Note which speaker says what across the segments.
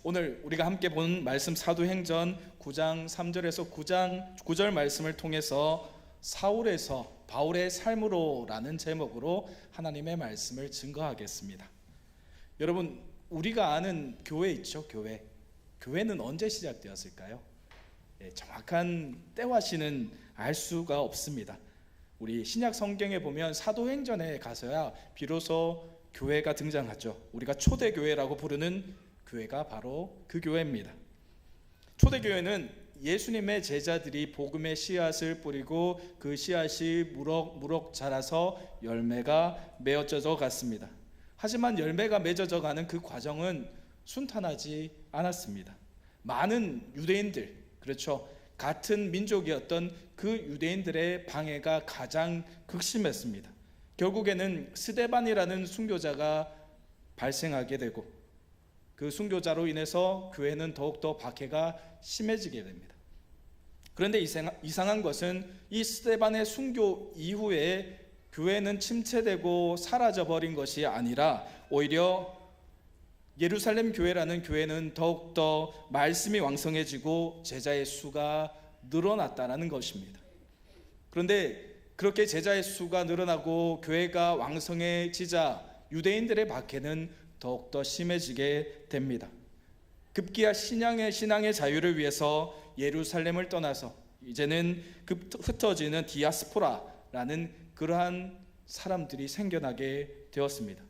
Speaker 1: 오늘 우리가 함께 본 말씀 사도행전 9장 3절에서 9절 말씀을 통해서 사울에서 바울의 삶으로 라는 제목으로 하나님의 말씀을 증거하겠습니다. 여러분, 우리가 아는 교회 있죠? 교회는 언제 시작되었을까요? 정확한 때와 시는 알 수가 없습니다. 우리 신약 성경에 보면 사도행전에 가서야 비로소 교회가 등장하죠. 우리가 초대교회라고 부르는 교회가 바로 그 교회입니다. 초대교회는 예수님의 제자들이 복음의 씨앗을 뿌리고 그 씨앗이 무럭무럭 자라서 열매가 맺어져 갔습니다. 하지만 열매가 맺어져 가는 그 과정은 순탄하지 않았습니다. 많은 유대인들, 그렇죠, 같은 민족이었던 그 유대인들의 방해가 가장 극심했습니다. 결국에는 스데반이라는 순교자가 발생하게 되고 그 순교자로 인해서 교회는 더욱더 박해가 심해지게 됩니다. 그런데 이상한 것은 이 스데반의 순교 이후에 교회는 침체되고 사라져버린 것이 아니라 오히려 예루살렘 교회라는 교회는 더욱더 말씀이 왕성해지고 제자의 수가 늘어났다는 것입니다. 그런데 그렇게 제자의 수가 늘어나고 교회가 왕성해지자 유대인들의 박해는 더욱더 심해지게 됩니다. 급기야 신앙의 자유를 위해서 예루살렘을 떠나서 이제는 흩어지는 디아스포라라는 그러한 사람들이 생겨나게 되었습니다.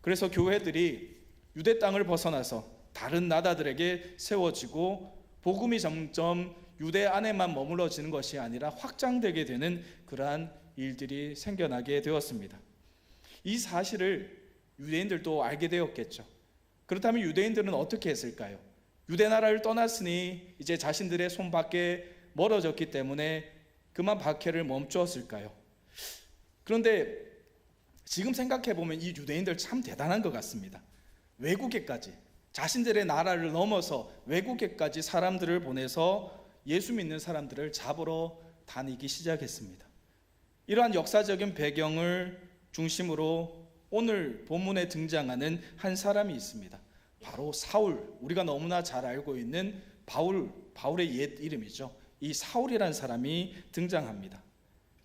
Speaker 1: 그래서 교회들이 유대 땅을 벗어나서 다른 나라들에게 세워지고 복음이 점점 유대 안에만 머물러지는 것이 아니라 확장되게 되는 그러한 일들이 생겨나게 되었습니다. 이 사실을 유대인들도 알게 되었겠죠. 그렇다면 유대인들은 어떻게 했을까요? 유대 나라를 떠났으니 이제 자신들의 손밖에 멀어졌기 때문에 그만 박해를 멈추었을까요? 그런데 지금 생각해보면 이 유대인들 참 대단한 것 같습니다. 외국에까지, 자신들의 나라를 넘어서 외국에까지 사람들을 보내서 예수 믿는 사람들을 잡으러 다니기 시작했습니다. 이러한 역사적인 배경을 중심으로 오늘 본문에 등장하는 한 사람이 있습니다. 바로 사울, 우리가 너무나 잘 알고 있는 바울의 옛 이름이죠. 이 사울이라는 사람이 등장합니다.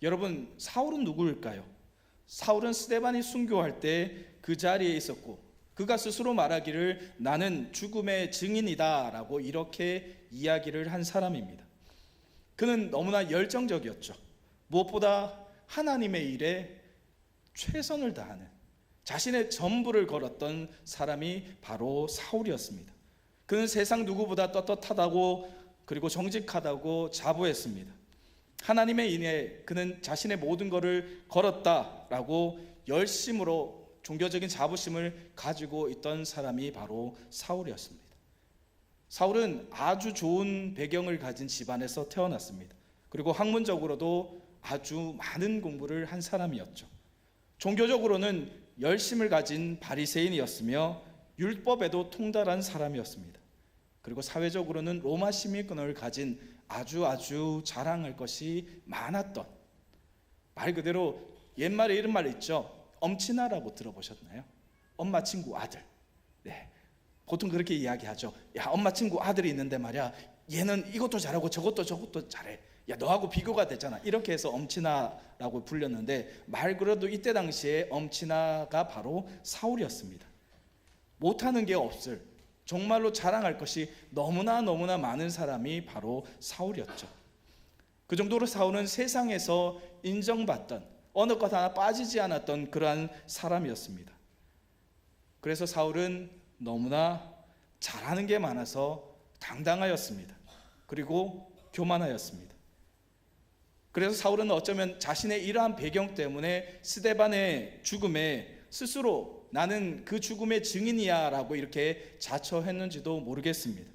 Speaker 1: 여러분, 사울은 누구일까요? 사울은 스데반이 순교할 때 그 자리에 있었고 그가 스스로 말하기를 나는 죽음의 증인이다 라고 이렇게 이야기를 한 사람입니다. 그는 너무나 열정적이었죠. 무엇보다 하나님의 일에 최선을 다하는, 자신의 전부를 걸었던 사람이 바로 사울이었습니다. 그는 세상 누구보다 떳떳하다고 그리고 정직하다고 자부했습니다. 하나님의 일에 그는 자신의 모든 것을 걸었다라고 열심으로 종교적인 자부심을 가지고 있던 사람이 바로 사울이었습니다. 사울은 아주 좋은 배경을 가진 집안에서 태어났습니다. 그리고 학문적으로도 아주 많은 공부를 한 사람이었죠. 종교적으로는 열심을 가진 바리새인이었으며 율법에도 통달한 사람이었습니다. 그리고 사회적으로는 로마 시민권을 가진 아주 자랑할 것이 많았던, 말 그대로 옛말에 이런 말 있죠. 엄친아라고 들어보셨나요? 엄마 친구 아들. 네, 보통 그렇게 이야기하죠. 야, 엄마 친구 아들이 있는데 말이야, 얘는 이것도 잘하고 저것도 잘해. 야, 너하고 비교가 되잖아. 이렇게 해서 엄친아라고 불렸는데 말 그대로 이때 당시에 엄친아가 바로 사울이었습니다. 못하는 게 없을, 정말로 자랑할 것이 너무나 많은 사람이 바로 사울이었죠. 그 정도로 사울은 세상에서 인정받던, 어느 것 하나 빠지지 않았던 그러한 사람이었습니다. 그래서 사울은 너무나 잘하는 게 많아서 당당하였습니다. 그리고 교만하였습니다. 그래서 사울은 어쩌면 자신의 이러한 배경 때문에 스데반의 죽음에 스스로 나는 그 죽음의 증인이야 라고 이렇게 자처했는지도 모르겠습니다.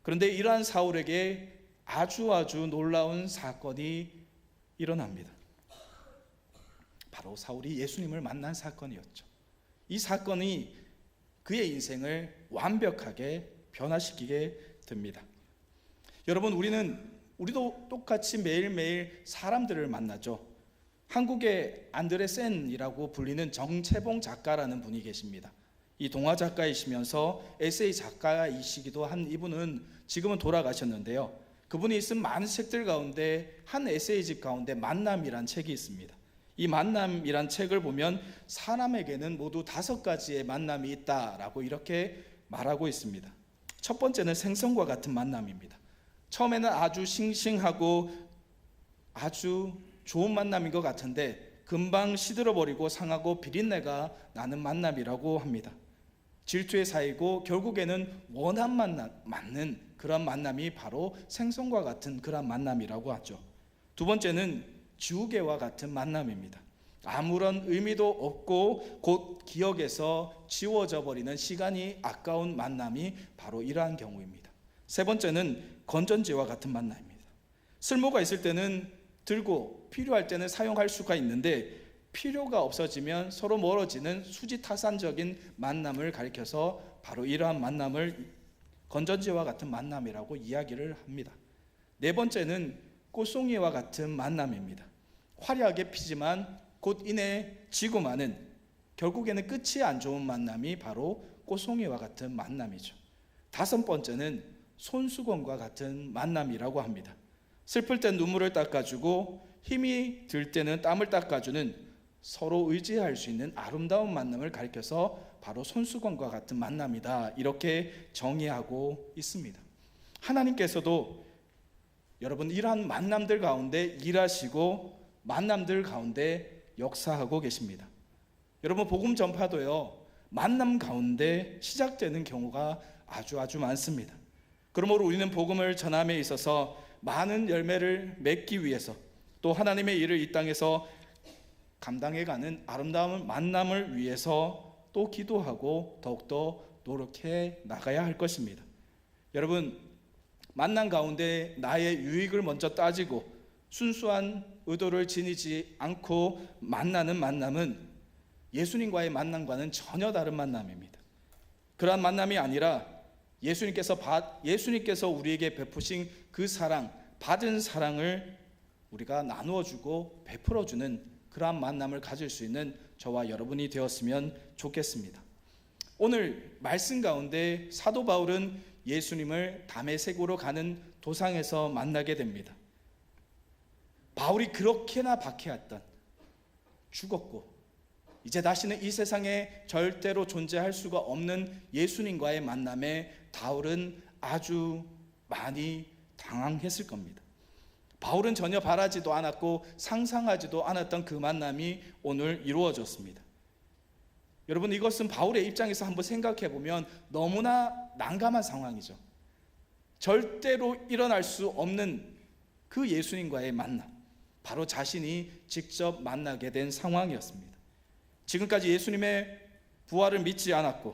Speaker 1: 그런데 이러한 사울에게 아주 놀라운 사건이 일어납니다. 바로 사울이 예수님을 만난 사건이었죠. 이 사건이 그의 인생을 완벽하게 변화시키게 됩니다. 여러분, 우리도 똑같이 매일매일 사람들을 만나죠. 한국의 안드레 센이라고 불리는 정채봉 작가라는 분이 계십니다. 이 동화 작가이시면서 에세이 작가이시기도 한 이분은 지금은 돌아가셨는데요. 그분이 쓴 많은 책들 가운데 한 에세이집 가운데 만남이란 책이 있습니다. 이 만남이란 책을 보면 사람에게는 모두 5가지의 만남이 있다라고 이렇게 말하고 있습니다. 첫 번째는 생선과 같은 만남입니다. 처음에는 아주 싱싱하고 아주 좋은 만남인 것 같은데 금방 시들어버리고 상하고 비린내가 나는 만남이라고 합니다. 질투에 쌓이고 결국에는 원한만 맞는 그런 만남이 바로 생선과 같은 그런 만남이라고 하죠. 두 번째는 지우개와 같은 만남입니다. 아무런 의미도 없고 곧 기억에서 지워져 버리는 시간이 아까운 만남이 바로 이러한 경우입니다. 세 번째는 건전지와 같은 만남입니다. 쓸모가 있을 때는 들고 필요할 때는 사용할 수가 있는데 필요가 없어지면 서로 멀어지는 수지타산적인 만남을 가리켜서 바로 이러한 만남을 건전지와 같은 만남이라고 이야기를 합니다. 네 번째는 꽃송이와 같은 만남입니다. 화려하게 피지만 곧 이내 지고 마는, 결국에는 끝이 안 좋은 만남이 바로 꽃송이와 같은 만남이죠. 다섯 번째는 손수건과 같은 만남이라고 합니다. 슬플 땐 눈물을 닦아주고 힘이 들 때는 땀을 닦아주는 서로 의지할 수 있는 아름다운 만남을 가리켜서 바로 손수건과 같은 만남이다, 이렇게 정의하고 있습니다. 하나님께서도 여러분 이러한 만남들 가운데 일하시고 만남들 가운데 역사하고 계십니다. 여러분 복음 전파도요, 만남 가운데 시작되는 경우가 아주 많습니다. 그러므로 우리는 복음을 전함에 있어서 많은 열매를 맺기 위해서 또 하나님의 일을 이 땅에서 감당해가는 아름다운 만남을 위해서 또 기도하고 더욱더 노력해 나가야 할 것입니다. 여러분, 만남 가운데 나의 유익을 먼저 따지고 순수한 의도를 지니지 않고 만나는 만남은 예수님과의 만남과는 전혀 다른 만남입니다. 그러한 만남이 아니라 예수님께서 우리에게 베푸신 그 사랑, 받은 사랑을 우리가 나누어주고 베풀어주는 그러한 만남을 가질 수 있는 저와 여러분이 되었으면 좋겠습니다. 오늘 말씀 가운데 사도 바울은 예수님을 다메섹으로 가는 도상에서 만나게 됩니다. 바울이 그렇게나 박해했던, 죽었고 이제 다시는 이 세상에 절대로 존재할 수가 없는 예수님과의 만남에 바울은 아주 많이 당황했을 겁니다. 바울은 전혀 바라지도 않았고 상상하지도 않았던 그 만남이 오늘 이루어졌습니다. 여러분, 이것은 바울의 입장에서 한번 생각해 보면 너무나 난감한 상황이죠. 절대로 일어날 수 없는 그 예수님과의 만남, 바로 자신이 직접 만나게 된 상황이었습니다. 지금까지 예수님의 부활을 믿지 않았고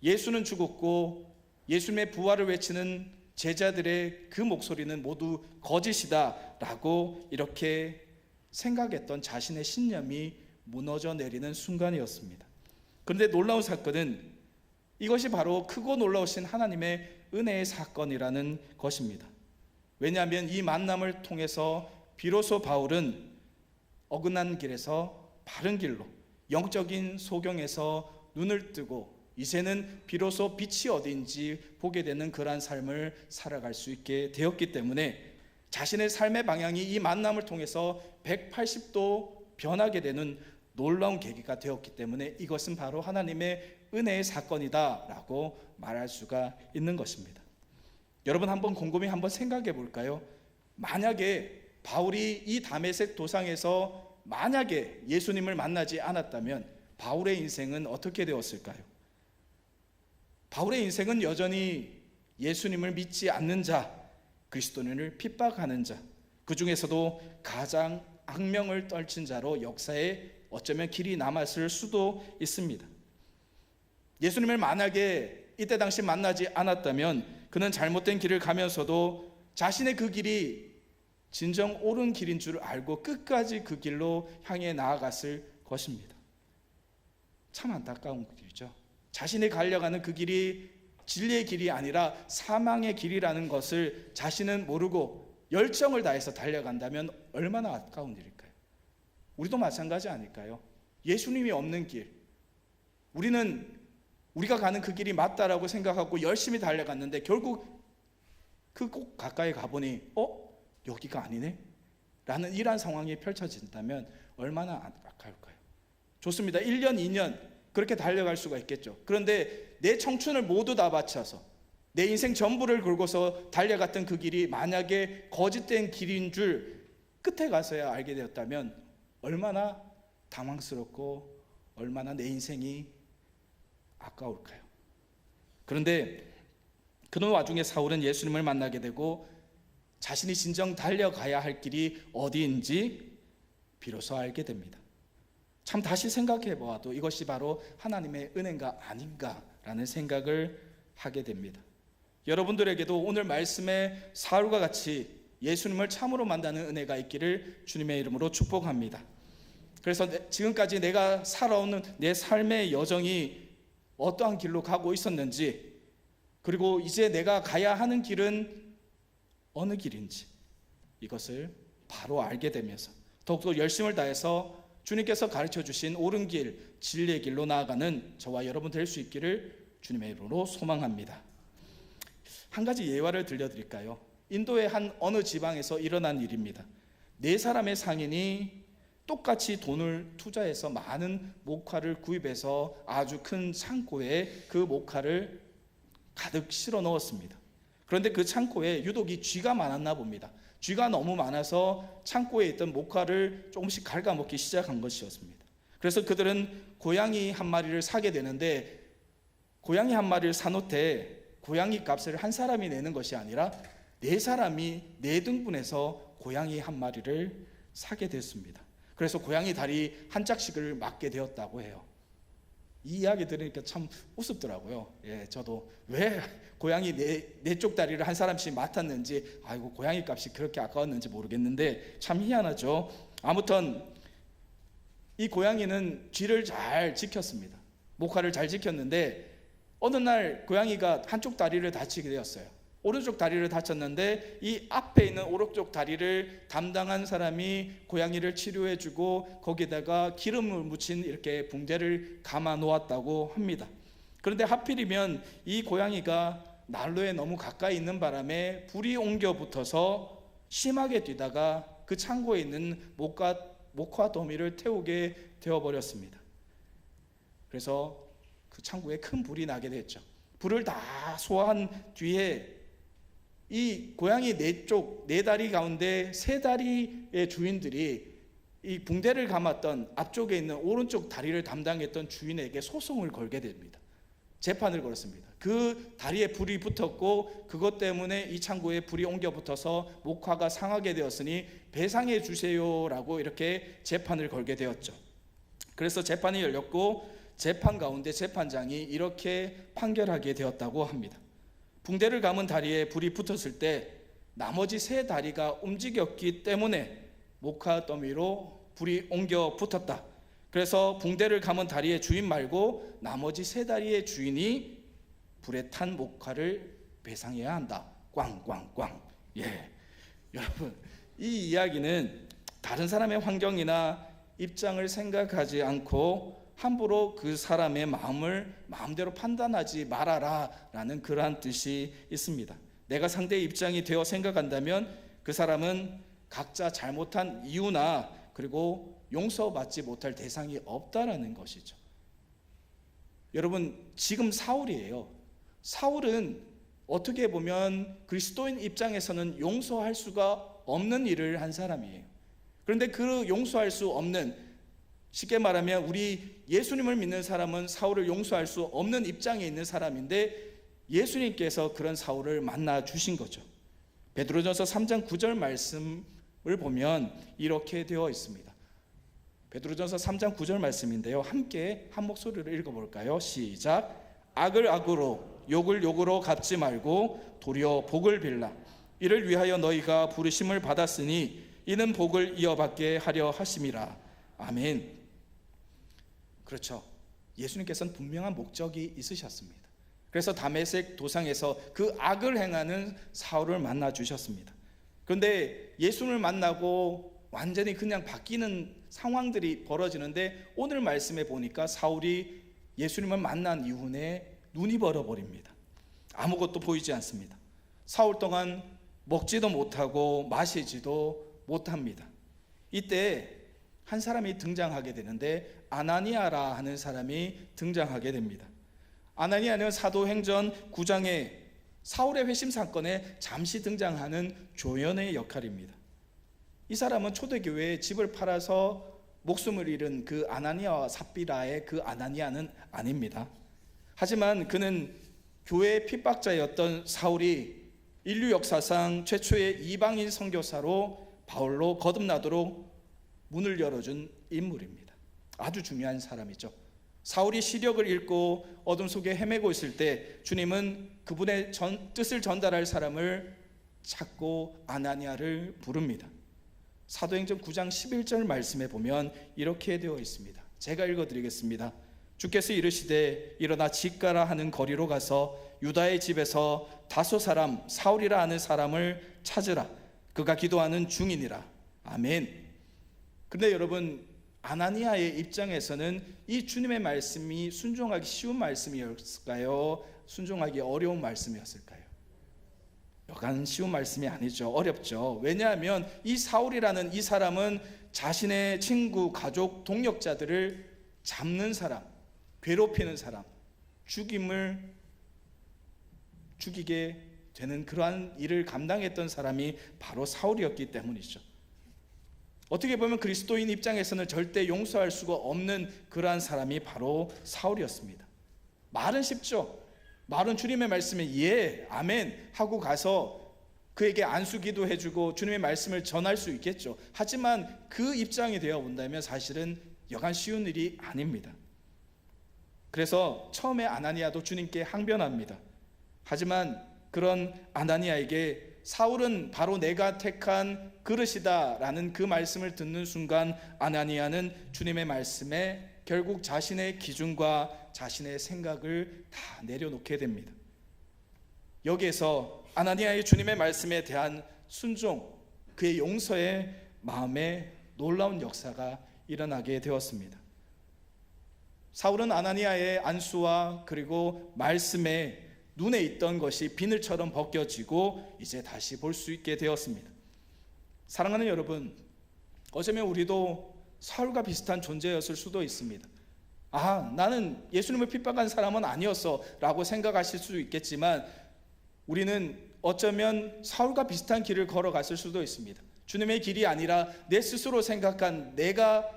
Speaker 1: 예수는 죽었고 예수님의 부활을 외치는 제자들의 그 목소리는 모두 거짓이다 라고 이렇게 생각했던 자신의 신념이 무너져 내리는 순간이었습니다. 그런데 놀라운 사건은 이것이 바로 크고 놀라우신 하나님의 은혜의 사건이라는 것입니다. 왜냐하면 이 만남을 통해서 비로소 바울은 어긋난 길에서 바른 길로, 영적인 소경에서 눈을 뜨고 이제는 비로소 빛이 어디인지 보게 되는 그러한 삶을 살아갈 수 있게 되었기 때문에 자신의 삶의 방향이 이 만남을 통해서 180도 변하게 되는 놀라운 계기가 되었기 때문에 이것은 바로 하나님의 은혜의 사건이다 라고 말할 수가 있는 것입니다. 여러분 한번 곰곰이 한번 생각해 볼까요? 만약에 바울이 이 다메섹 도상에서 만약에 예수님을 만나지 않았다면 바울의 인생은 어떻게 되었을까요? 바울의 인생은 여전히 예수님을 믿지 않는 자, 그리스도인을 핍박하는 자, 그 중에서도 가장 악명을 떨친 자로 역사에 어쩌면 길이 남았을 수도 있습니다. 예수님을 만약에 이때 당시 만나지 않았다면 그는 잘못된 길을 가면서도 자신의 그 길이 진정 옳은 길인 줄 알고 끝까지 그 길로 향해 나아갔을 것입니다. 참 안타까운 길이죠. 자신이 가려가는 그 길이 진리의 길이 아니라 사망의 길이라는 것을 자신은 모르고 열정을 다해서 달려간다면 얼마나 아까운 일일까요? 우리도 마찬가지 아닐까요? 예수님이 없는 길, 우리는 우리가 가는 그 길이 맞다라고 생각하고 열심히 달려갔는데 결국 그 꼭 가까이 가보니 여기가 아니네? 라는 이러한 상황이 펼쳐진다면 얼마나 안타까울까요? 좋습니다. 1년, 2년 그렇게 달려갈 수가 있겠죠. 그런데 내 청춘을 모두 다 바쳐서 내 인생 전부를 걸고서 달려갔던 그 길이 만약에 거짓된 길인 줄 끝에 가서야 알게 되었다면 얼마나 당황스럽고 얼마나 내 인생이 아까울까요? 그런데 그런 와중에 사울은 예수님을 만나게 되고 자신이 진정 달려가야 할 길이 어디인지 비로소 알게 됩니다. 참 다시 생각해 보아도 이것이 바로 하나님의 은혜가 아닌가라는 생각을 하게 됩니다. 여러분들에게도 오늘 말씀에 사울과 같이 예수님을 참으로 만나는 은혜가 있기를 주님의 이름으로 축복합니다. 그래서 지금까지 내가 살아오는 내 삶의 여정이 어떠한 길로 가고 있었는지, 그리고 이제 내가 가야 하는 길은 어느 길인지 이것을 바로 알게 되면서 더욱더 열심을 다해서 주님께서 가르쳐 주신 옳은 길, 진리의 길로 나아가는 저와 여러분 될 수 있기를 주님의 이름으로 소망합니다. 한 가지 예화를 들려드릴까요? 인도의 한 어느 지방에서 일어난 일입니다. 4사람의 상인이 똑같이 돈을 투자해서 많은 목화를 구입해서 아주 큰 창고에 그 목화를 가득 실어 넣었습니다. 그런데 그 창고에 유독 쥐가 많았나 봅니다. 쥐가 너무 많아서 창고에 있던 목화를 조금씩 갉아먹기 시작한 것이었습니다. 그래서 그들은 고양이 한 마리를 사게 되는데, 고양이 한 마리를 사놓되 고양이 값을 한 사람이 내는 것이 아니라 4사람이 4등분해서 고양이 한 마리를 사게 됐습니다. 그래서 고양이 다리 한 짝씩을 맞게 되었다고 해요. 이 이야기 들으니까 참 우습더라고요. 저도 왜 고양이 네 쪽 다리를 한 사람씩 맡았는지, 아이고 고양이 값이 그렇게 아까웠는지 모르겠는데 참 희한하죠. 아무튼 이 고양이는 쥐를 잘 지켰습니다. 목화를 잘 지켰는데 어느 날 고양이가 한쪽 다리를 다치게 되었어요. 오른쪽 다리를 다쳤는데 이 앞에 있는 오른쪽 다리를 담당한 사람이 고양이를 치료해주고 거기다가 기름을 묻힌 이렇게 붕대를 감아 놓았다고 합니다. 그런데 하필이면 이 고양이가 난로에 너무 가까이 있는 바람에 불이 옮겨 붙어서 심하게 뛰다가 그 창고에 있는 목화 더미를 태우게 되어버렸습니다. 그래서 그 창고에 큰 불이 나게 됐죠. 불을 다 소화한 뒤에 이 고양이 4다리 가운데 3다리의 주인들이 이 붕대를 감았던 앞쪽에 있는 오른쪽 다리를 담당했던 주인에게 소송을 걸게 됩니다. 재판을 걸었습니다. 그 다리에 불이 붙었고 그것 때문에 이 창고에 불이 옮겨 붙어서 목화가 상하게 되었으니 배상해 주세요라고 이렇게 재판을 걸게 되었죠. 그래서 재판이 열렸고 재판 가운데 재판장이 이렇게 판결하게 되었다고 합니다. 붕대를 감은 다리에 불이 붙었을 때 나머지 3다리가 움직였기 때문에 목화 더미로 불이 옮겨 붙었다. 그래서 붕대를 감은 다리의 주인 말고 나머지 3다리의 주인이 불에 탄 목화를 배상해야 한다. 꽝꽝꽝. 여러분, 이 이야기는 다른 사람의 환경이나 입장을 생각하지 않고 함부로 그 사람의 마음을 마음대로 판단하지 말아라 라는 그러한 뜻이 있습니다. 내가 상대의 입장이 되어 생각한다면 그 사람은 각자 잘못한 이유나 그리고 용서받지 못할 대상이 없다라는 것이죠. 여러분, 지금 사울이에요. 사울은 어떻게 보면 그리스도인 입장에서는 용서할 수가 없는 일을 한 사람이에요. 그런데 그 용서할 수 없는, 쉽게 말하면 우리 예수님을 믿는 사람은 사울을 용서할 수 없는 입장에 있는 사람인데 예수님께서 그런 사울을 만나 주신 거죠. 베드로전서 3장 9절 말씀을 보면 이렇게 되어 있습니다. 베드로전서 3장 9절 말씀인데요, 함께 한 목소리로 읽어볼까요? 시작. 악을 악으로 욕을 욕으로 갚지 말고 도리어 복을 빌라. 이를 위하여 너희가 부르심을 받았으니 이는 복을 이어받게 하려 하심이라. 아멘. 그렇죠. 예수님께서는 분명한 목적이 있으셨습니다. 그래서 다메섹 도상에서 그 악을 행하는 사울을 만나 주셨습니다. 그런데 예수님을 만나고 완전히 그냥 바뀌는 상황들이 벌어지는데 오늘 말씀에 보니까 사울이 예수님을 만난 이후에 눈이 벌어버립니다. 아무것도 보이지 않습니다. 사흘 동안 먹지도 못하고 마시지도 못합니다. 이때 한 사람이 등장하게 되는데 아나니아라 하는 사람이 등장하게 됩니다. 아나니아는 사도행전 9장에 사울의 회심 사건에 잠시 등장하는 조연의 역할입니다. 이 사람은 초대교회에 집을 팔아서 목숨을 잃은 그 아나니아와 삽비라의 그 아나니아는 아닙니다. 하지만 그는 교회의 핍박자였던 사울이 인류 역사상 최초의 이방인 선교사로 바울로 거듭나도록 문을 열어준 인물입니다. 아주 중요한 사람이죠. 사울이 시력을 잃고 어둠 속에 헤매고 있을 때 주님은 그분의 뜻을 전달할 사람을 찾고 아나니아를 부릅니다. 사도행전 9장 11절 말씀에 보면 이렇게 되어 있습니다. 제가 읽어드리겠습니다. 주께서 이르시되 일어나 직가라 하는 거리로 가서 유다의 집에서 다소 사람 사울이라 하는 사람을 찾으라. 그가 기도하는 중이니라. 아멘. 그런데 여러분, 아나니아의 입장에서는 이 주님의 말씀이 순종하기 쉬운 말씀이었을까요? 순종하기 어려운 말씀이었을까요? 여간 쉬운 말씀이 아니죠. 어렵죠. 왜냐하면 이 사울이라는 이 사람은 자신의 친구, 가족, 동역자들을 잡는 사람, 괴롭히는 사람, 죽이게 되는 그러한 일을 감당했던 사람이 바로 사울이었기 때문이죠. 어떻게 보면 그리스도인 입장에서는 절대 용서할 수가 없는 그러한 사람이 바로 사울이었습니다. 말은 쉽죠. 말은 주님의 말씀에 예, 아멘 하고 가서 그에게 안수기도 해주고 주님의 말씀을 전할 수 있겠죠. 하지만 그 입장이 되어 본다면 사실은 여간 쉬운 일이 아닙니다. 그래서 처음에 아나니아도 주님께 항변합니다. 하지만 그런 아나니아에게 사울은 바로 내가 택한 그릇이다 라는 그 말씀을 듣는 순간 아나니아는 주님의 말씀에 결국 자신의 기준과 자신의 생각을 다 내려놓게 됩니다. 여기에서 아나니아의 주님의 말씀에 대한 순종, 그의 용서의 마음에 놀라운 역사가 일어나게 되었습니다. 사울은 아나니아의 안수와 그리고 말씀에 눈에 있던 것이 비늘처럼 벗겨지고 이제 다시 볼 수 있게 되었습니다. 사랑하는 여러분, 어쩌면 우리도 사울과 비슷한 존재였을 수도 있습니다. 나는 예수님을 핍박한 사람은 아니었어 라고 생각하실 수 있겠지만 우리는 어쩌면 사울과 비슷한 길을 걸어갔을 수도 있습니다. 주님의 길이 아니라 내 스스로 내가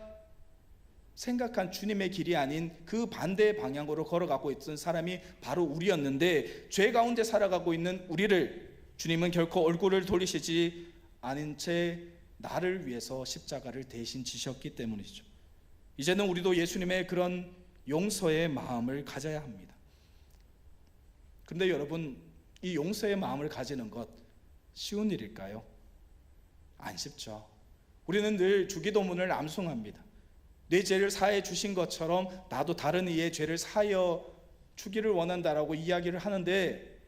Speaker 1: 생각한 주님의 길이 아닌 그 반대의 방향으로 걸어가고 있던 사람이 바로 우리였는데, 죄 가운데 살아가고 있는 우리를 주님은 결코 얼굴을 돌리시지 않은 채 나를 위해서 십자가를 대신 지셨기 때문이죠. 이제는 우리도 예수님의 그런 용서의 마음을 가져야 합니다. 그런데 여러분, 이 용서의 마음을 가지는 것 쉬운 일일까요? 안 쉽죠. 우리는 늘 주기도문을 암송합니다. 내 죄를 사해 주신 것처럼 나도 다른 이의 죄를 사하여 주기를 원한다라고 이야기를 하는데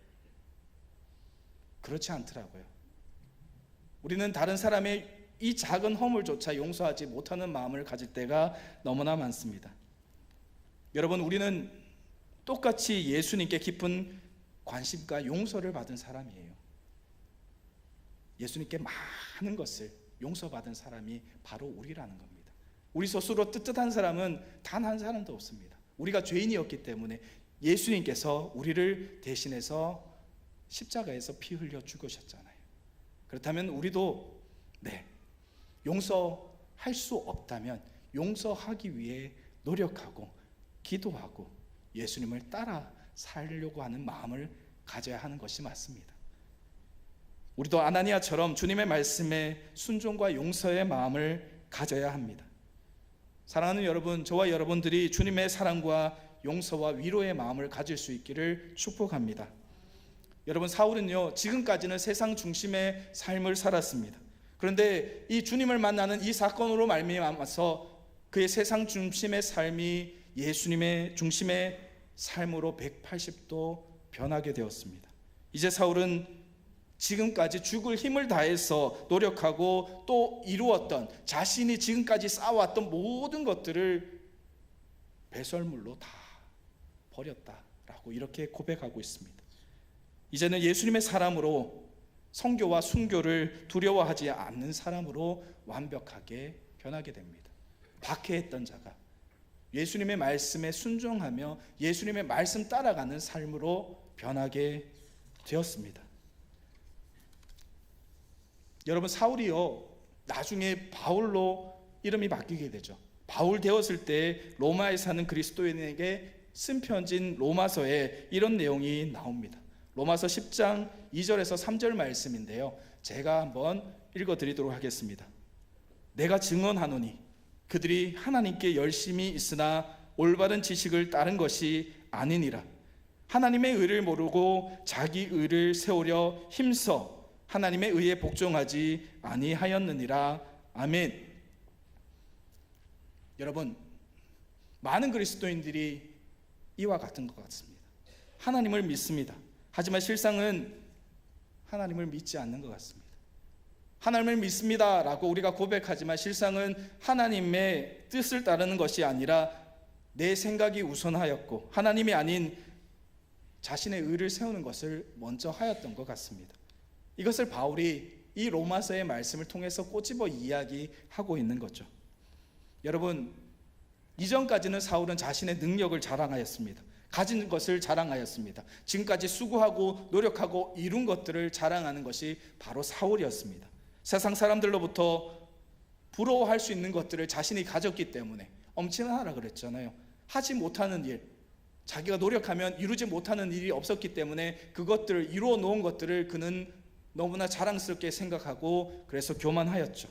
Speaker 1: 그렇지 않더라고요. 우리는 다른 사람의 이 작은 허물조차 용서하지 못하는 마음을 가질 때가 너무나 많습니다. 여러분, 우리는 똑같이 예수님께 깊은 관심과 용서를 받은 사람이에요. 예수님께 많은 것을 용서받은 사람이 바로 우리라는 겁니다. 우리 스스로 떳떳한 사람은 단 한 사람도 없습니다. 우리가 죄인이었기 때문에 예수님께서 우리를 대신해서 십자가에서 피 흘려 죽으셨잖아요. 그렇다면 우리도 용서할 수 없다면 용서하기 위해 노력하고 기도하고 예수님을 따라 살려고 하는 마음을 가져야 하는 것이 맞습니다. 우리도 아나니아처럼 주님의 말씀에 순종과 용서의 마음을 가져야 합니다. 사랑하는 여러분, 저와 여러분들이 주님의 사랑과 용서와 위로의 마음을 가질 수 있기를 축복합니다. 여러분, 사울은요, 지금까지는 세상 중심의 삶을 살았습니다. 그런데 이 주님을 만나는 이 사건으로 말미암아서 그의 세상 중심의 삶이 예수님의 중심의 삶으로 180도 변하게 되었습니다. 이제 사울은 지금까지 죽을 힘을 다해서 노력하고 또 이루었던, 자신이 지금까지 쌓아왔던 모든 것들을 배설물로 다 버렸다라고 이렇게 고백하고 있습니다. 이제는 예수님의 사람으로 성교와 순교를 두려워하지 않는 사람으로 완벽하게 변하게 됩니다. 박해했던 자가 예수님의 말씀에 순종하며 예수님의 말씀 따라가는 삶으로 변하게 되었습니다. 여러분, 사울이요 나중에 바울로 이름이 바뀌게 되죠. 바울 되었을 때 로마에 사는 그리스도인에게 쓴 편지인 로마서에 이런 내용이 나옵니다. 로마서 10장 2절에서 3절 말씀인데요, 제가 한번 읽어드리도록 하겠습니다. 내가 증언하노니 그들이 하나님께 열심히 있으나 올바른 지식을 따른 것이 아니니라. 하나님의 의를 모르고 자기 의를 세우려 힘써 하나님의 의에 복종하지 아니하였느니라. 아멘. 여러분, 많은 그리스도인들이 이와 같은 것 같습니다. 하나님을 믿습니다. 하지만 실상은 하나님을 믿지 않는 것 같습니다. 하나님을 믿습니다 라고 우리가 고백하지만 실상은 하나님의 뜻을 따르는 것이 아니라 내 생각이 우선하였고 하나님이 아닌 자신의 의를 세우는 것을 먼저 하였던 것 같습니다. 이것을 바울이 이 로마서의 말씀을 통해서 꼬집어 이야기하고 있는 거죠. 여러분, 이전까지는 사울은 자신의 능력을 자랑하였습니다. 가진 것을 자랑하였습니다. 지금까지 수고하고 노력하고 이룬 것들을 자랑하는 것이 바로 사울이었습니다. 세상 사람들로부터 부러워할 수 있는 것들을 자신이 가졌기 때문에 엄친하라 그랬잖아요. 하지 못하는 일, 자기가 노력하면 이루지 못하는 일이 없었기 때문에 그것들을 이루어 놓은 것들을 그는 너무나 자랑스럽게 생각하고 그래서 교만하였죠.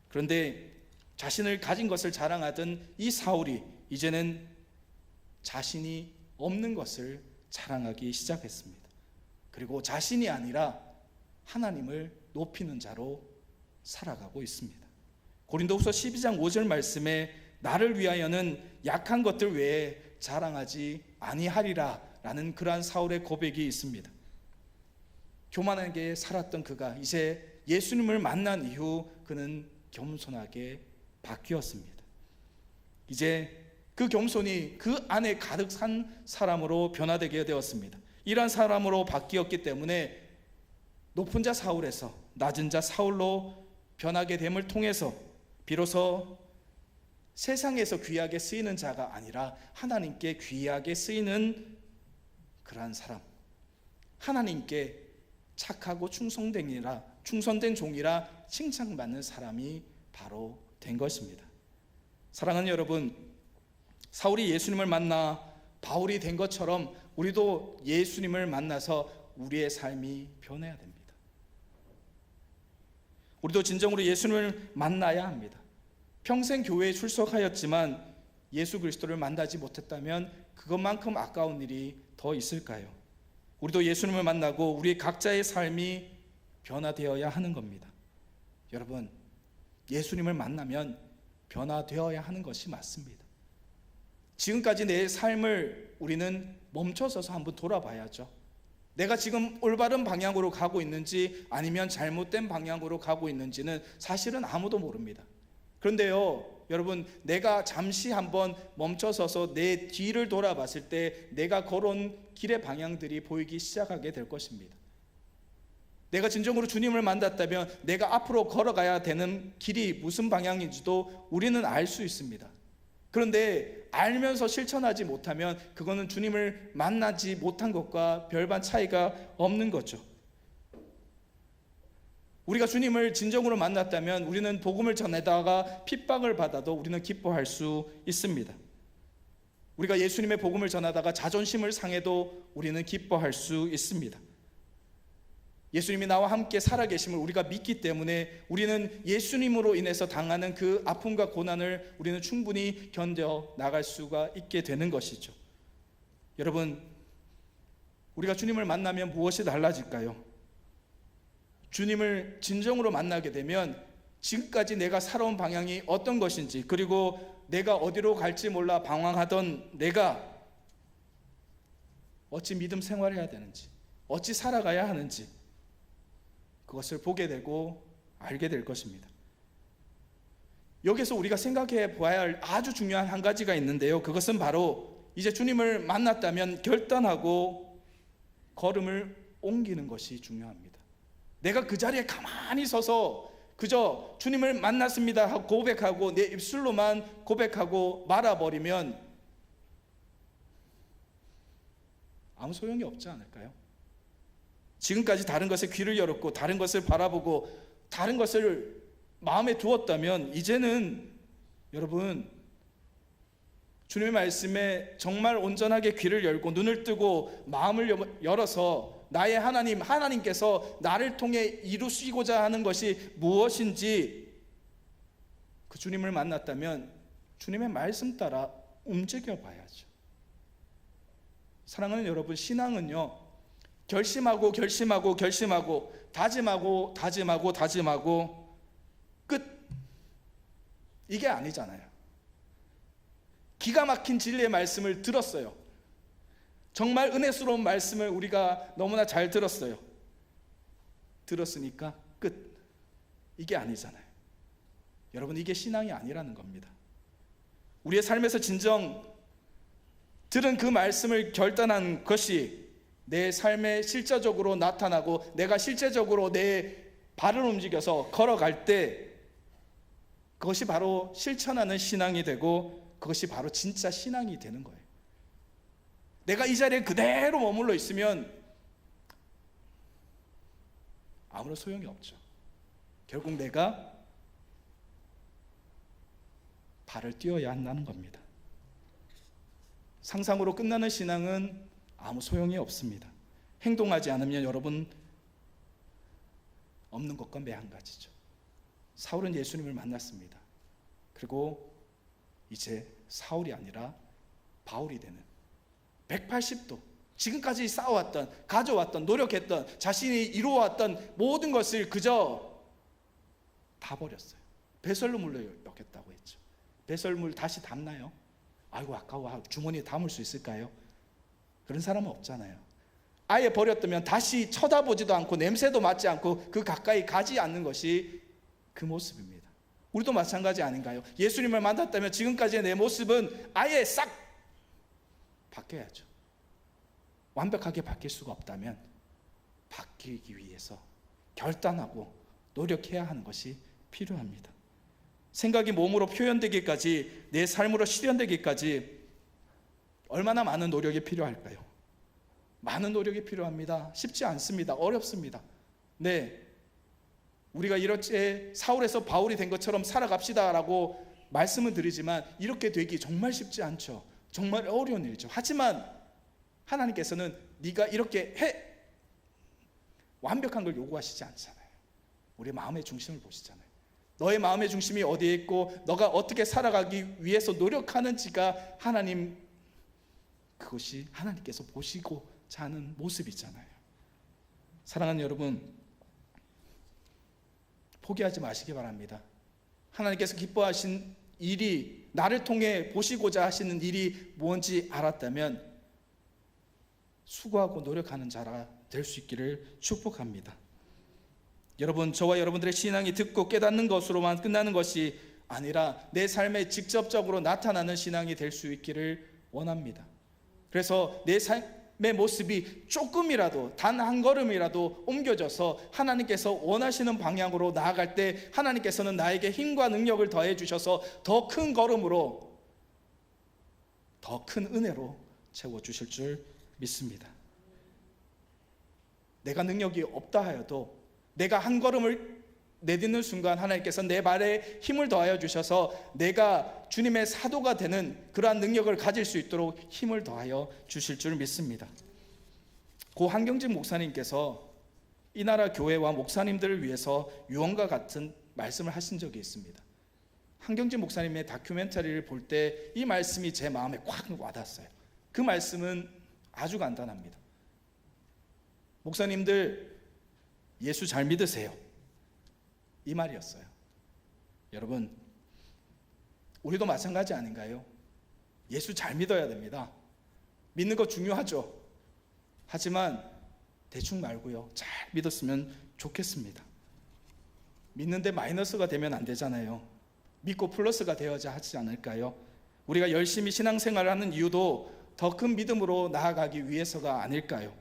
Speaker 1: 그런데 자신을 가진 것을 자랑하던 이 사울이 이제는 자신이 없는 것을 자랑하기 시작했습니다. 그리고 자신이 아니라 하나님을 높이는 자로 살아가고 있습니다. 고린도후서 12장 5절 말씀에 나를 위하여는 약한 것들 외에 자랑하지 아니하리라 라는 그러한 사울의 고백이 있습니다. 교만하게 살았던 그가 이제 예수님을 만난 이후 그는 겸손하게 바뀌었습니다. 이제 그 겸손이 그 안에 가득 찬 사람으로 변화되게 되었습니다. 이러한 사람으로 바뀌었기 때문에 높은 자 사울에서 낮은 자 사울로 변하게 됨을 통해서 비로소 세상에서 귀하게 쓰이는 자가 아니라 하나님께 귀하게 쓰이는 그러한 사람, 하나님께 착하고 충성된 종이라 칭찬받는 사람이 바로 된 것입니다. 사랑하는 여러분, 사울이 예수님을 만나 바울이 된 것처럼 우리도 예수님을 만나서 우리의 삶이 변해야 됩니다. 우리도 진정으로 예수님을 만나야 합니다. 평생 교회에 출석하였지만 예수 그리스도를 만나지 못했다면 그것만큼 아까운 일이 더 있을까요? 우리도 예수님을 만나고 우리 각자의 삶이 변화되어야 하는 겁니다. 여러분, 예수님을 만나면 변화되어야 하는 것이 맞습니다. 지금까지 내 삶을 우리는 멈춰서서 한번 돌아봐야죠. 내가 지금 올바른 방향으로 가고 있는지 아니면 잘못된 방향으로 가고 있는지는 사실은 아무도 모릅니다. 그런데요, 여러분, 내가 잠시 한번 멈춰서서 내 뒤를 돌아봤을 때 내가 걸어온 길의 방향들이 보이기 시작하게 될 것입니다. 내가 진정으로 주님을 만났다면 내가 앞으로 걸어가야 되는 길이 무슨 방향인지도 우리는 알 수 있습니다. 그런데 알면서 실천하지 못하면 그거는 주님을 만나지 못한 것과 별반 차이가 없는 거죠. 우리가 주님을 진정으로 만났다면 우리는 복음을 전하다가 핍박을 받아도 우리는 기뻐할 수 있습니다. 우리가 예수님의 복음을 전하다가 자존심을 상해도 우리는 기뻐할 수 있습니다. 예수님이 나와 함께 살아계심을 우리가 믿기 때문에 우리는 예수님으로 인해서 당하는 그 아픔과 고난을 우리는 충분히 견뎌 나갈 수가 있게 되는 것이죠. 여러분, 우리가 주님을 만나면 무엇이 달라질까요? 주님을 진정으로 만나게 되면 지금까지 내가 살아온 방향이 어떤 것인지, 그리고 내가 어디로 갈지 몰라 방황하던 내가 어찌 믿음 생활해야 되는지, 어찌 살아가야 하는지 그것을 보게 되고 알게 될 것입니다. 여기서 우리가 생각해 보아야 할 아주 중요한 한 가지가 있는데요, 그것은 바로 이제 주님을 만났다면 결단하고 걸음을 옮기는 것이 중요합니다. 내가 그 자리에 가만히 서서 그저 주님을 만났습니다 하고 고백하고 내 입술로만 고백하고 말아버리면 아무 소용이 없지 않을까요? 지금까지 다른 것에 귀를 열었고 다른 것을 바라보고 다른 것을 마음에 두었다면 이제는 여러분 주님의 말씀에 정말 온전하게 귀를 열고 눈을 뜨고 마음을 열어서 나의 하나님께서 나를 통해 이루시고자 하는 것이 무엇인지 그 주님을 만났다면 주님의 말씀 따라 움직여 봐야죠. 사랑하는 여러분, 신앙은요 결심하고 다짐하고 끝, 이게 아니잖아요. 기가 막힌 진리의 말씀을 들었어요. 정말 은혜스러운 말씀을 우리가 너무나 잘 들었어요. 들었으니까 끝, 이게 아니잖아요. 여러분, 이게 신앙이 아니라는 겁니다. 우리의 삶에서 진정 들은 그 말씀을 결단한 것이 내 삶에 실제적으로 나타나고 내가 실제적으로 내 발을 움직여서 걸어갈 때 그것이 바로 실천하는 신앙이 되고 그것이 바로 진짜 신앙이 되는 거예요. 내가 이 자리에 그대로 머물러 있으면 아무런 소용이 없죠. 결국 내가 발을 띄워야 한다는 겁니다. 상상으로 끝나는 신앙은 아무 소용이 없습니다. 행동하지 않으면 여러분 없는 것과 매한가지죠. 사울은 예수님을 만났습니다. 그리고 이제 사울이 아니라 바울이 되는 180도 지금까지 쌓아왔던, 가져왔던, 노력했던, 자신이 이루어왔던 모든 것을 그저 다 버렸어요. 배설물로 여겼다고 했죠. 배설물 다시 담나요? 아이고 아까워, 주머니에 담을 수 있을까요? 그런 사람은 없잖아요. 아예 버렸다면 다시 쳐다보지도 않고 냄새도 맡지 않고 그 가까이 가지 않는 것이 그 모습입니다. 우리도 마찬가지 아닌가요? 예수님을 만났다면 지금까지의 내 모습은 아예 싹 바뀌어야죠. 완벽하게 바뀔 수가 없다면 바뀌기 위해서 결단하고 노력해야 하는 것이 필요합니다. 생각이 몸으로 표현되기까지, 내 삶으로 실현되기까지 얼마나 많은 노력이 필요할까요? 많은 노력이 필요합니다. 쉽지 않습니다. 어렵습니다. 네, 우리가 이렇게 사울에서 바울이 된 것처럼 살아갑시다라고 말씀을 드리지만 이렇게 되기 정말 쉽지 않죠. 정말 어려운 일이죠. 하지만 하나님께서는 네가 이렇게 해, 완벽한 걸 요구하시지 않잖아요. 우리 마음의 중심을 보시잖아요. 너의 마음의 중심이 어디에 있고 너가 어떻게 살아가기 위해서 노력하는지가 하나님, 그것이 하나님께서 보시고자 하는 모습이잖아요. 사랑하는 여러분, 포기하지 마시기 바랍니다. 하나님께서 기뻐하신 일이, 나를 통해 보시고자 하시는 일이 뭔지 알았다면 수고하고 노력하는 자가 될 수 있기를 축복합니다. 여러분, 저와 여러분들의 신앙이 듣고 깨닫는 것으로만 끝나는 것이 아니라 내 삶에 직접적으로 나타나는 신앙이 될 수 있기를 원합니다. 그래서 내 삶의 모습이 조금이라도, 단 한 걸음이라도 옮겨져서 하나님께서 원하시는 방향으로 나아갈 때 하나님께서는 나에게 힘과 능력을 더해 주셔서 더 큰 걸음으로, 더 큰 은혜로 채워주실 줄 믿습니다. 내가 능력이 없다 하여도 내가 한 걸음을 내딛는 순간 하나님께서 내 발에 힘을 더하여 주셔서 내가 주님의 사도가 되는 그러한 능력을 가질 수 있도록 힘을 더하여 주실 줄 믿습니다. 고 한경직 목사님께서 이 나라 교회와 목사님들을 위해서 유언과 같은 말씀을 하신 적이 있습니다. 한경직 목사님의 다큐멘터리를 볼 때 이 말씀이 제 마음에 꽉 와닿았어요. 그 말씀은 아주 간단합니다. 목사님들, 예수 잘 믿으세요, 이 말이었어요. 여러분, 우리도 마찬가지 아닌가요? 예수 잘 믿어야 됩니다. 믿는 거 중요하죠. 하지만 대충 말고요, 잘 믿었으면 좋겠습니다. 믿는데 마이너스가 되면 안 되잖아요. 믿고 플러스가 되어야 하지 않을까요? 우리가 열심히 신앙생활을 하는 이유도 더 큰 믿음으로 나아가기 위해서가 아닐까요?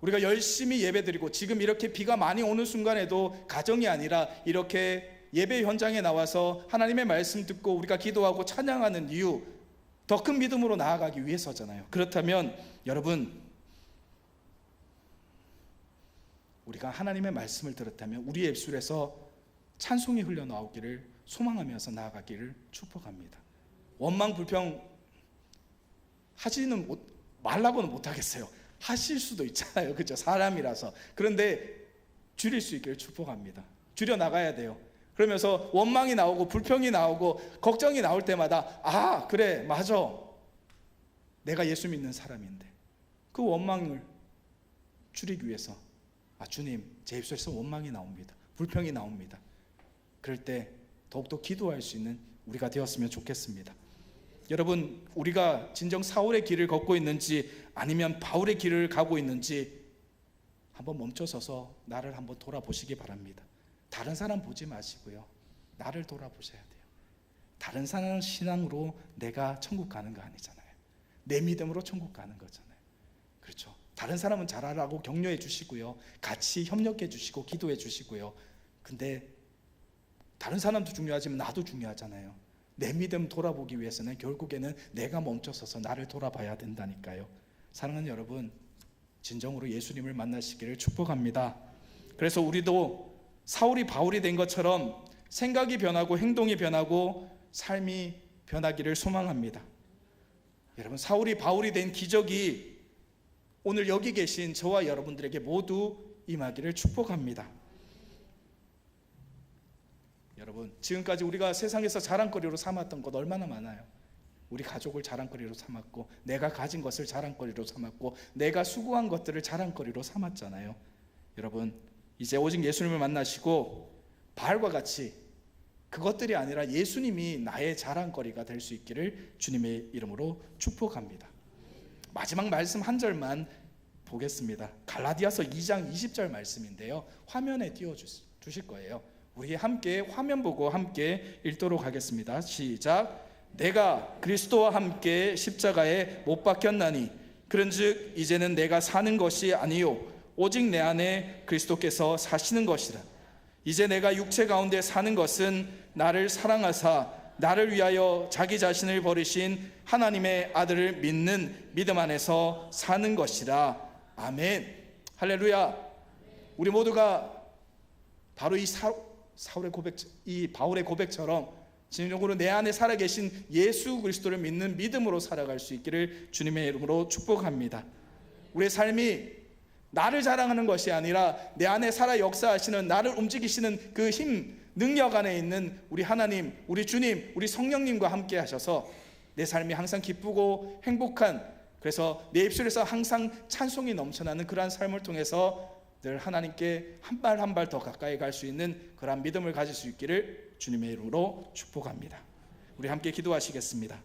Speaker 1: 우리가 열심히 예배드리고 지금 이렇게 비가 많이 오는 순간에도 가정이 아니라 이렇게 예배 현장에 나와서 하나님의 말씀 듣고 우리가 기도하고 찬양하는 이유, 더 큰 믿음으로 나아가기 위해서잖아요. 그렇다면 여러분, 우리가 하나님의 말씀을 들었다면 우리의 입술에서 찬송이 흘러나오기를 소망하면서 나아가기를 축복합니다. 원망 불평 하지는 말라고는 못하겠어요. 하실 수도 있잖아요. 그렇죠? 사람이라서. 그런데 줄일 수 있기를 축복합니다. 줄여 나가야 돼요. 그러면서 원망이 나오고 불평이 나오고 걱정이 나올 때마다 아 그래 맞아, 내가 예수 믿는 사람인데 그 원망을 줄이기 위해서 주님, 제 입술에서 원망이 나옵니다. 불평이 나옵니다. 그럴 때 더욱더 기도할 수 있는 우리가 되었으면 좋겠습니다. 여러분, 우리가 진정 사울의 길을 걷고 있는지 아니면 바울의 길을 가고 있는지 한번 멈춰서서 나를 한번 돌아보시기 바랍니다. 다른 사람 보지 마시고요, 나를 돌아보셔야 돼요. 다른 사람 신앙으로 내가 천국 가는 거 아니잖아요. 내 믿음으로 천국 가는 거잖아요. 그렇죠? 다른 사람은 잘하라고 격려해 주시고요, 같이 협력해 주시고 기도해 주시고요. 근데 다른 사람도 중요하지만 나도 중요하잖아요. 내 믿음 돌아보기 위해서는 결국에는 내가 멈춰서서 나를 돌아봐야 된다니까요. 사랑하는 여러분, 진정으로 예수님을 만나시기를 축복합니다. 그래서 우리도 사울이 바울이 된 것처럼 생각이 변하고 행동이 변하고 삶이 변하기를 소망합니다. 여러분, 사울이 바울이 된 기적이 오늘 여기 계신 저와 여러분들에게 모두 임하기를 축복합니다. 여러분, 지금까지 우리가 세상에서 자랑거리로 삼았던 것 얼마나 많아요. 우리 가족을 자랑거리로 삼았고, 내가 가진 것을 자랑거리로 삼았고, 내가 수고한 것들을 자랑거리로 삼았잖아요. 여러분, 이제 오직 예수님을 만나시고 바울과 같이 그것들이 아니라 예수님이 나의 자랑거리가 될 수 있기를 주님의 이름으로 축복합니다. 마지막 말씀 한 절만 보겠습니다. 갈라디아서 2장 20절 말씀인데요, 화면에 띄워주실 거예요. 우리 함께 화면 보고 함께 읽도록 하겠습니다. 시작. 내가 그리스도와 함께 십자가에 못 박혔나니 그런즉 이제는 내가 사는 것이 아니요 오직 내 안에 그리스도께서 사시는 것이라. 이제 내가 육체 가운데 사는 것은 나를 사랑하사 나를 위하여 자기 자신을 버리신 하나님의 아들을 믿는 믿음 안에서 사는 것이라. 아멘. 할렐루야. 우리 모두가 바로 이 사울의 고백, 이 바울의 고백처럼 진정으로 내 안에 살아계신 예수 그리스도를 믿는 믿음으로 살아갈 수 있기를 주님의 이름으로 축복합니다. 우리의 삶이 나를 자랑하는 것이 아니라 내 안에 살아 역사하시는, 나를 움직이시는 그 힘, 능력 안에 있는 우리 하나님, 우리 주님, 우리 성령님과 함께 하셔서 내 삶이 항상 기쁘고 행복한, 그래서 내 입술에서 항상 찬송이 넘쳐나는 그러한 삶을 통해서 늘 하나님께 한 발 한 발 더 가까이 갈 수 있는 그러한 믿음을 가질 수 있기를 주님의 이름으로 축복합니다. 우리 함께 기도하시겠습니다.